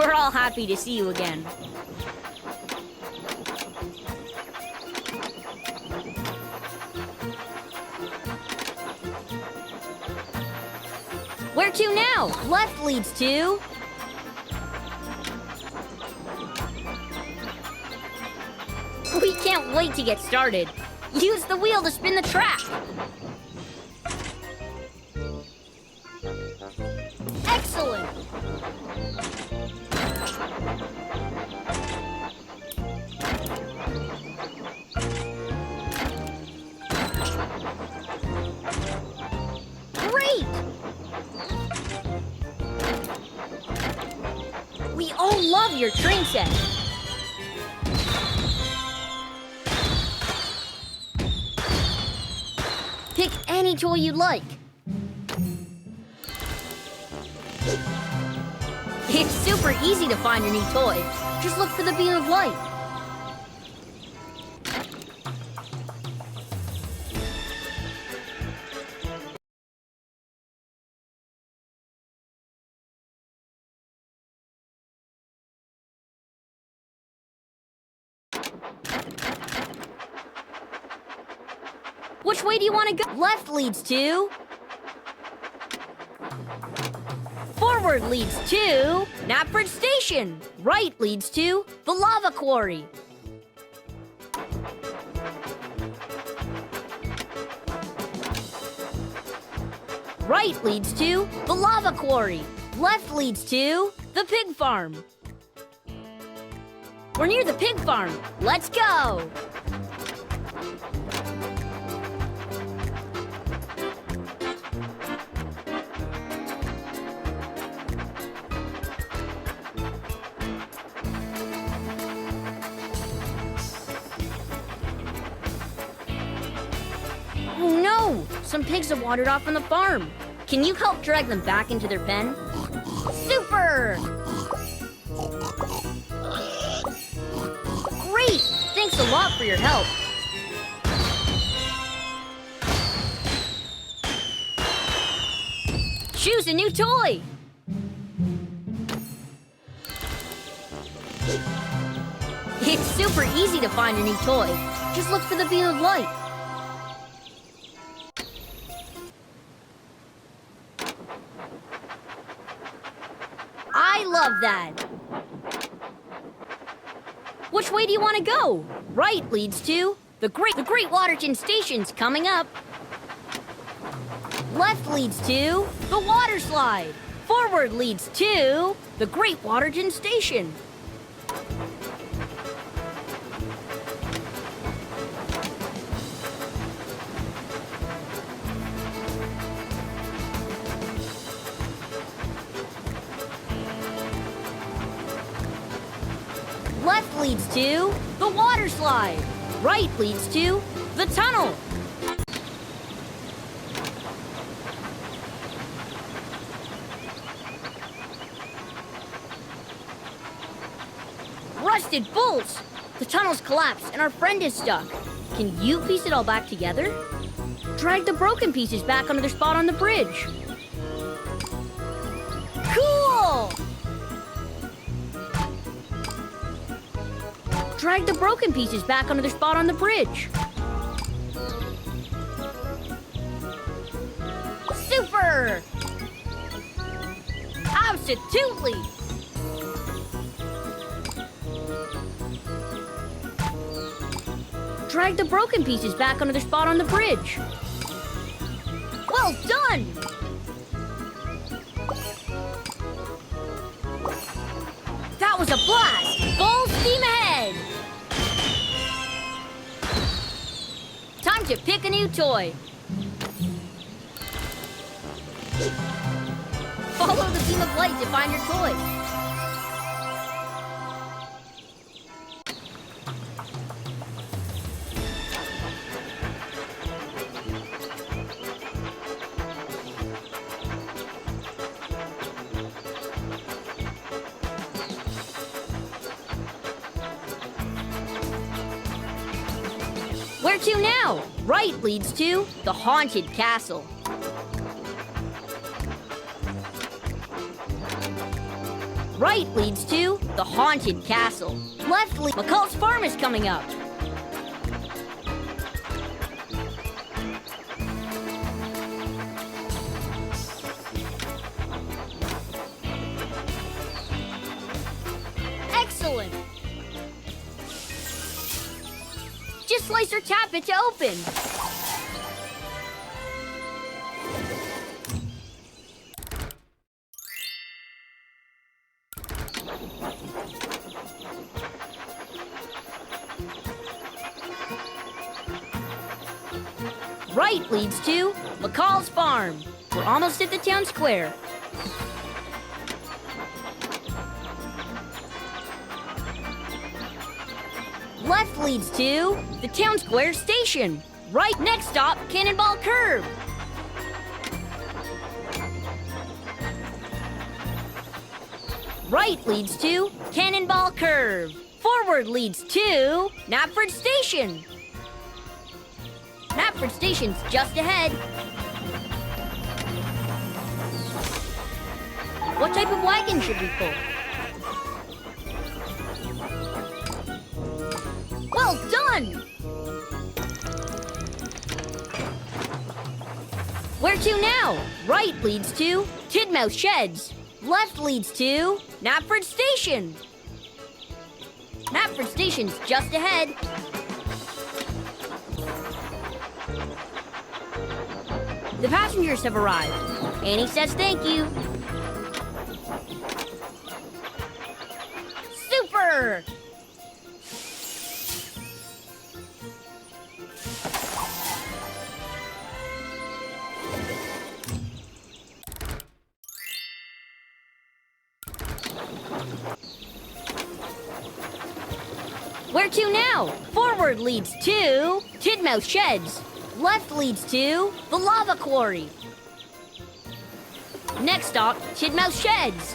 We're all happy to see you again. Where to now? Left leads to... We can't wait to get started. Use the wheel to spin the track. Excellent! Great! We all love your train set. Pick any toy you'd like. It's super easy to find your new toy. Just look for the beam of light. Which way do you want to go? Left leads to... Forward leads to... Knapford Station. Right leads to... The Lava Quarry. Right leads to... The Lava Quarry. Left leads to... The Pig Farm. We're near the pig farm. Let's go! Oh no! Some pigs have wandered off from the farm. Can you help drag them back into their pen? Super! Great! Thanks a lot for your help. Choose a new toy! It's super easy to find your new toy. Just look for the beam of light. I love that! Which way do you want to go? Right leads to the Great Waterton Station's coming up. Left leads to the water slide. Forward leads to the Great Waterton Station. Left leads to the water slide. Right leads to the tunnel. Rusted bolts! The tunnel's collapsed and our friend is stuck. Can you piece it all back together? Drag the broken pieces back onto their spot on the bridge. Cool! Drag the broken pieces back onto their spot on the bridge. Super! Absolutely! Drag the broken pieces back onto their spot on the bridge. Well done! That was a blast! Full steam ahead! Time to pick a new toy. Follow the beam of light to find your toy. Where to now? Right leads to the Haunted Castle. Right leads to the haunted castle. Left leads... McCall's farm is coming up. Excellent. Just slice or tap it to open. Right leads to McCall's farm. We're almost at the town square. Left leads to the town square station. Right next stop, Cannonball Curve. Right leads to Cannonball Curve. Forward leads to Knapford Station. Knapford Station's just ahead. What type of wagon should we pull? Well done! Where to now? Right leads to Tidmouth Sheds. Left leads to Knapford Station. Knapford Station's just ahead. The passengers have arrived. Annie says thank you. Super! Where to now? Forward leads to Tidmouth Sheds. Left leads to the Lava Quarry. Next stop, Tidmouth Sheds.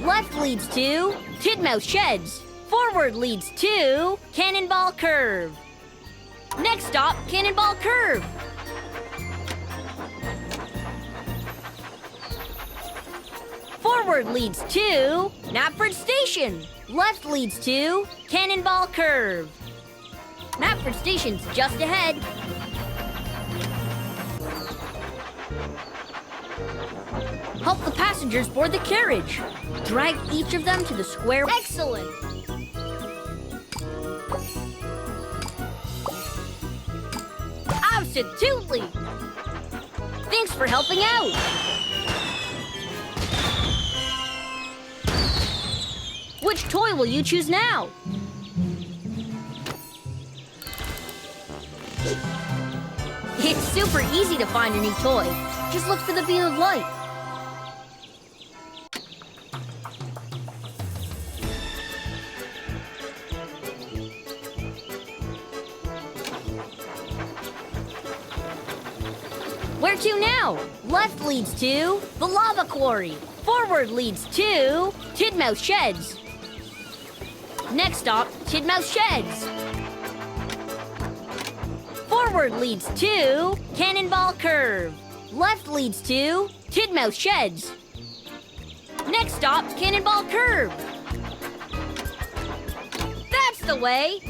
Left leads to Tidmouth Sheds. Forward leads to Cannonball Curve. Next stop, Cannonball Curve. Forward leads to Knapford Station. Left leads to Cannonball Curve. Knapford Station's just ahead. Help the passengers board the carriage. Drag each of them to the square. Excellent! Absolutely! Thanks for helping out. Which toy will you choose now? It's super easy to find a new toy. Just look for the beam of light. Where to now? Left leads to the Lava Quarry. Forward leads to Tidmouth Sheds. Next stop, Tidmouth Sheds. Forward leads to Cannonball Curve. Left leads to Tidmouth Sheds. Next stop, Cannonball Curve. That's the way.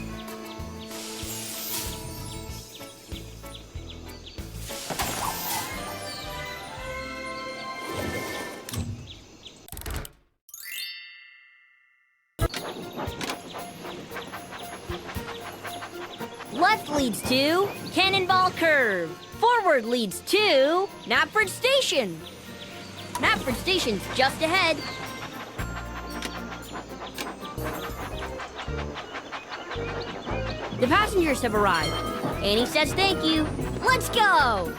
Left leads to Cannonball Curve. Forward leads to Knapford Station. Knapford Station's just ahead. The passengers have arrived. Annie says thank you. Let's go!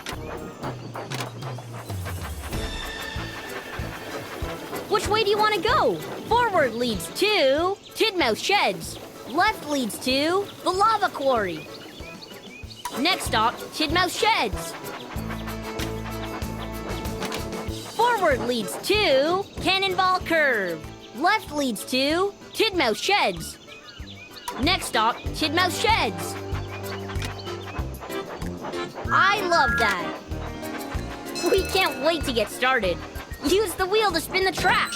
Which way do you want to go? Forward leads to Tidmouth Sheds. Left leads to the Lava Quarry. Next stop, Tidmouth Sheds. Forward leads to Cannonball Curve. Left leads to Tidmouth Sheds. Next stop, Tidmouth Sheds. I love that. We can't wait to get started. Use the wheel to spin the track.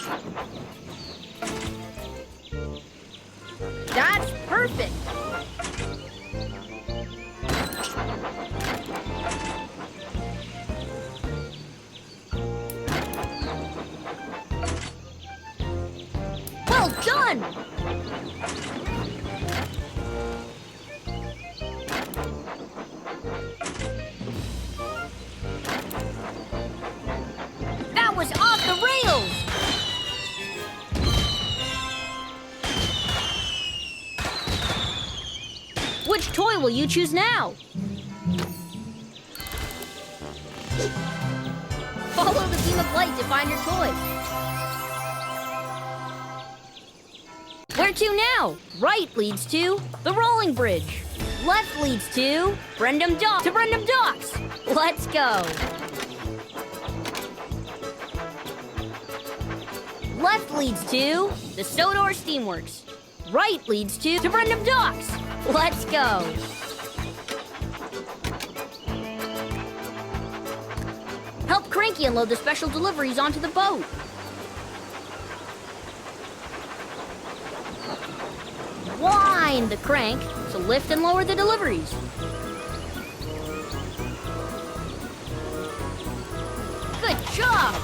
That's perfect. Well done! That was off the rails! Which toy will you choose now? Follow the beam of light to find your toy. Where to now? Right leads to the rolling bridge. Left leads to Brendam Docks. Let's go. Left leads to the Sodor Steamworks. Right leads to Brendam Docks. Let's go. Help Cranky unload the special deliveries onto the boat. Wind the crank to lift and lower the deliveries. Good job!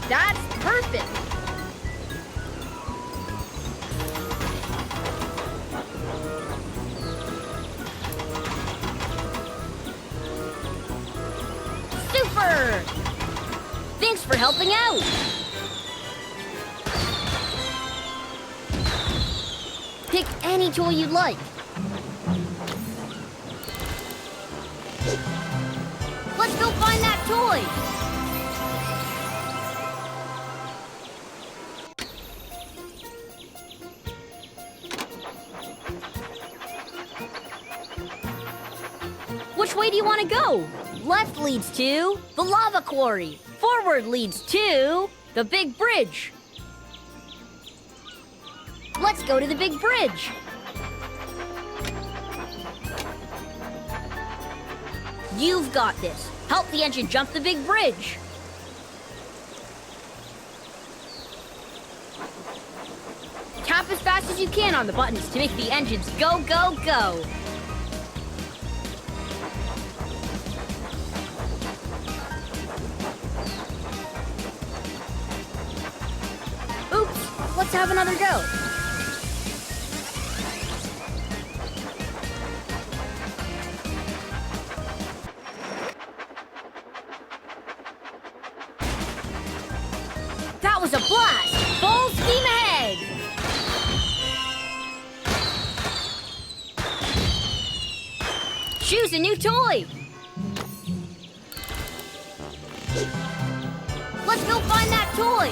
That's perfect! Super! Thanks for helping out! Pick any toy you'd like. Let's go find that toy! Which way do you want to go? Left leads to the lava quarry. Forward leads to the big bridge. Let's go to the big bridge. You've got this. Help the engine jump the big bridge. Tap as fast as you can on the buttons to make the engines go, go, go. Oops, let's have another go. That was a blast! Full steam ahead! Choose a new toy! Let's go find that toy!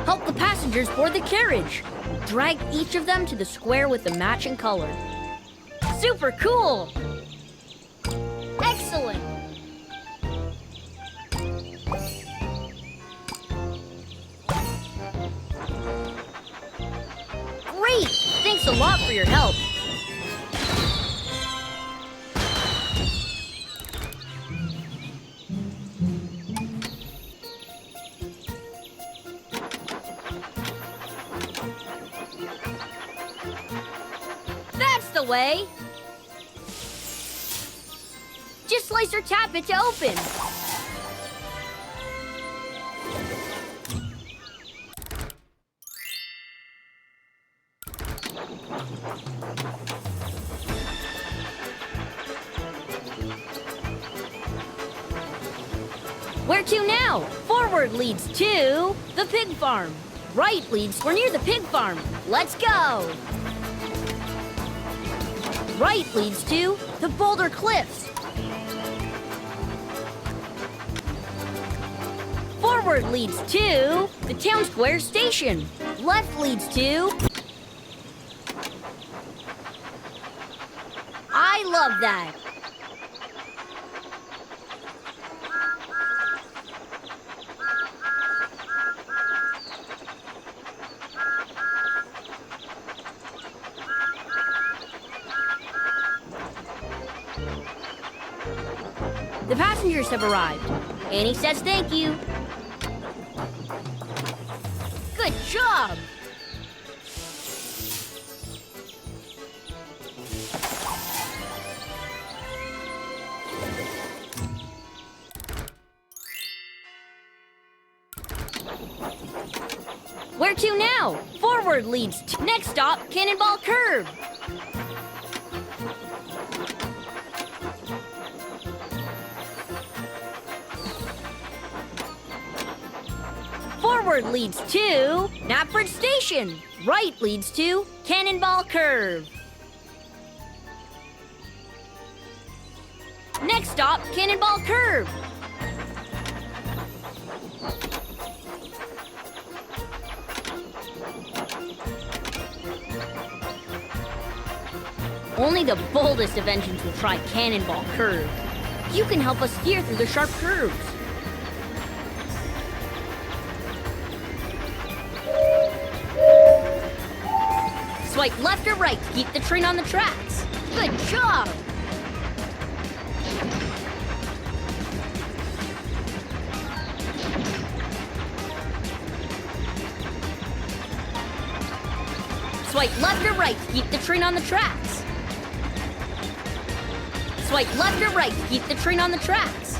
Help the passengers board the carriage. Drag each of them to the square with the matching color. Super cool! Excellent! Great! Thanks a lot for your help. That's the way! Just slice or tap it to open. Where to now? Forward leads to the pig farm. Right leads, we're near the pig farm. Let's go! Right leads to the Boulder Cliffs. Forward leads to the Town Square Station. Left leads to... I love that. The passengers have arrived. Annie says thank you. Good job! Where to now? Forward leads to... Next stop, Cannonball Curve. Forward leads to Knapford Station. Right leads to Cannonball Curve. Next stop, Cannonball Curve. Only the boldest of engines will try Cannonball Curve. You can help us steer through the sharp curves. Swipe left or right to keep the train on the tracks. Good job! Swipe left or right to keep the train on the tracks. Swipe left or right to keep the train on the tracks.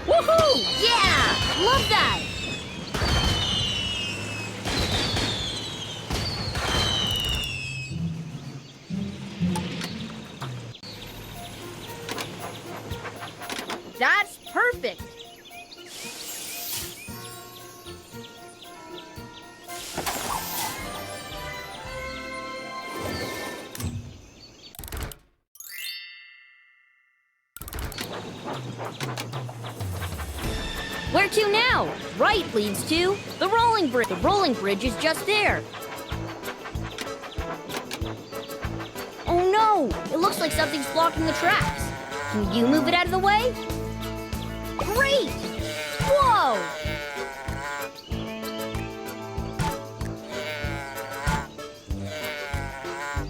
Woohoo! Yeah! Love that! That's perfect! Where to now? Right leads to the rolling bridge. The rolling bridge is just there. Oh no! It looks like something's blocking the tracks. Can you move it out of the way? Great! Whoa!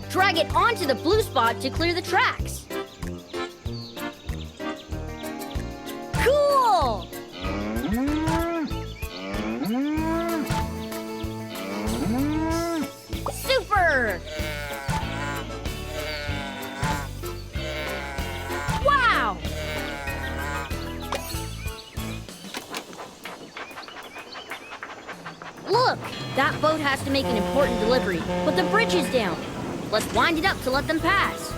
Drag it onto the blue spot to clear the tracks. Cool! Super! Wow! Look! That boat has to make an important delivery, but the bridge is down. Let's wind it up to let them pass.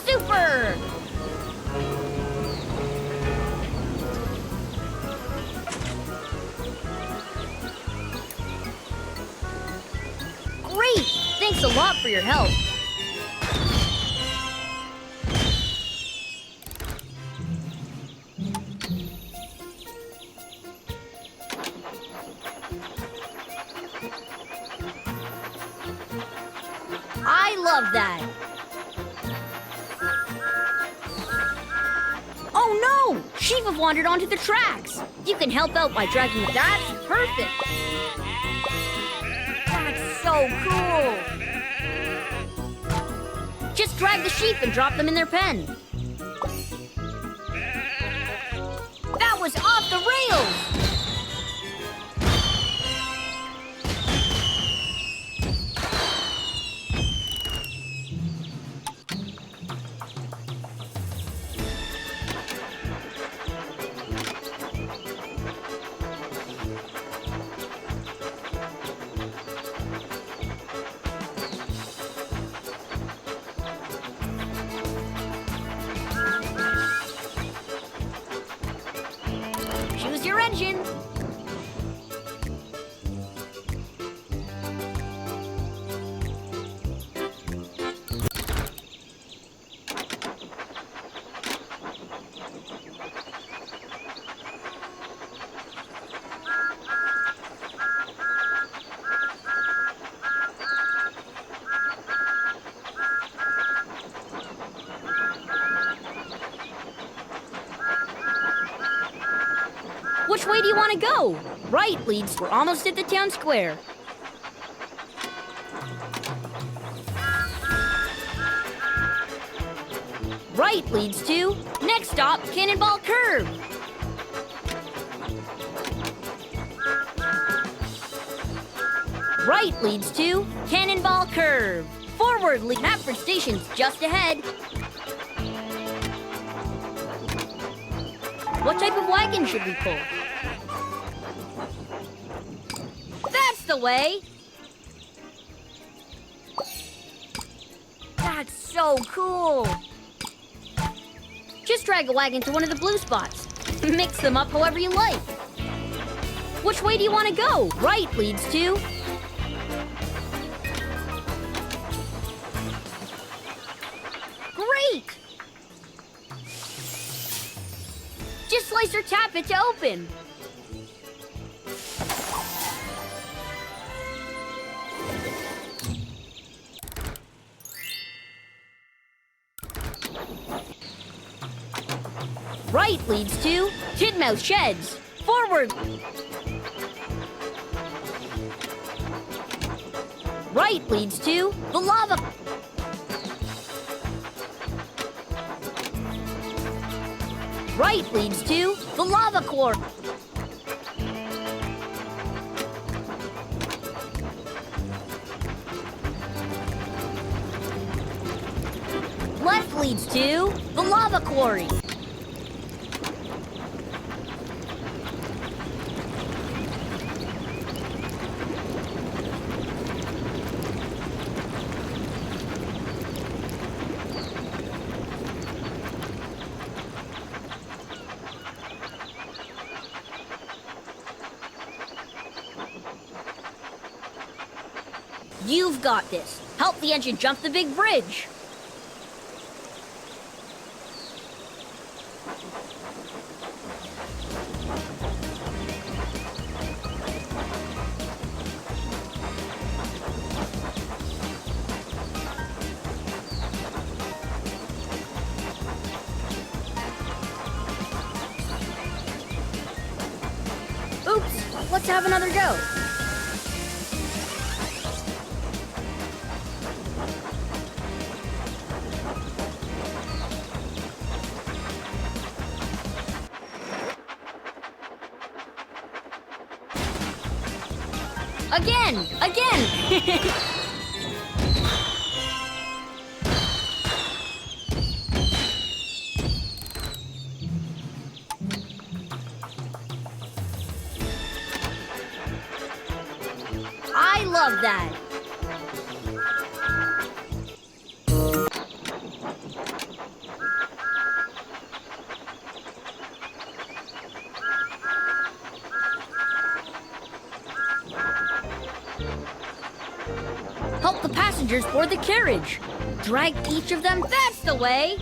Super! Great! Thanks a lot for your help. I love that. Oh no! Sheep have wandered onto the tracks. You can help out by dragging them. That's perfect. That's so cool. Just drag the sheep and drop them in their pen. That was off the rails! engine. Which way do you want to go? Right leads. We're almost at the town square. Right leads to, next stop, Cannonball Curve. Right leads to Cannonball Curve. Forward leads. Hatford Station's just ahead. What type of wagon should we pull? That's the way! That's so cool! Just drag a wagon to one of the blue spots. Mix them up however you like. Which way do you want to go? Right leads to... Great! Just slice or tap it to open. Right leads to Titmouse Sheds. Forward. Right leads to the lava. Right leads to the lava quarry. Left leads to the lava quarry. You've got this. Help the engine jump the big bridge. Oops, let's have another go. Again! I love that! Help the passengers board the carriage. Drag each of them. That's the way.